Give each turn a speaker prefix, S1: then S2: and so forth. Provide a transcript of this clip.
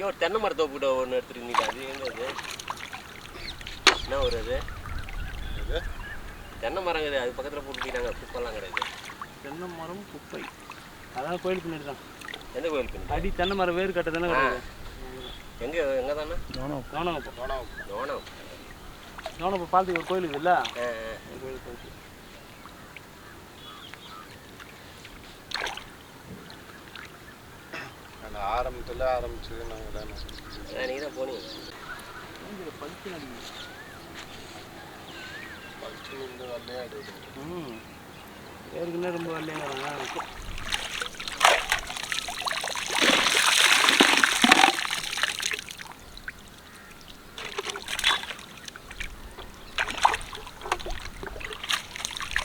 S1: இங்கே ஒரு தென்னை மரத்தோப்புக்கிட்ட ஒன்று எடுத்துருக்கீங்க. அது எங்கே அது? என்ன ஒரு அது? தென்னை மரம் கிடையாது, அது பக்கத்தில் போட்டுக்கிட்டாங்க. குப்பெல்லாம் கிடையாது.
S2: தென்னை மரம் குப்பை அதான் கோயில் பின்னாடி தான்.
S1: எந்த கோயில் பின்னாடி?
S2: அடி தென்னை மரம் வேறு கட்ட தானே கிடையாது.
S1: எங்கே தானே?
S2: நோனப்போ பார்த்துக்கு ஒரு கோயில் இருக்குல்ல, கோயில் போயிட்டு
S3: ஆரம்பத்தில் ஆரம்பிச்சது நாங்கள் தானே.
S1: நீங்கள் தான் போனீங்க.
S2: பளிச்சு
S3: வந்து வெள்ளையாடு
S2: ஏற்கனவே ரொம்ப வெள்ளையாக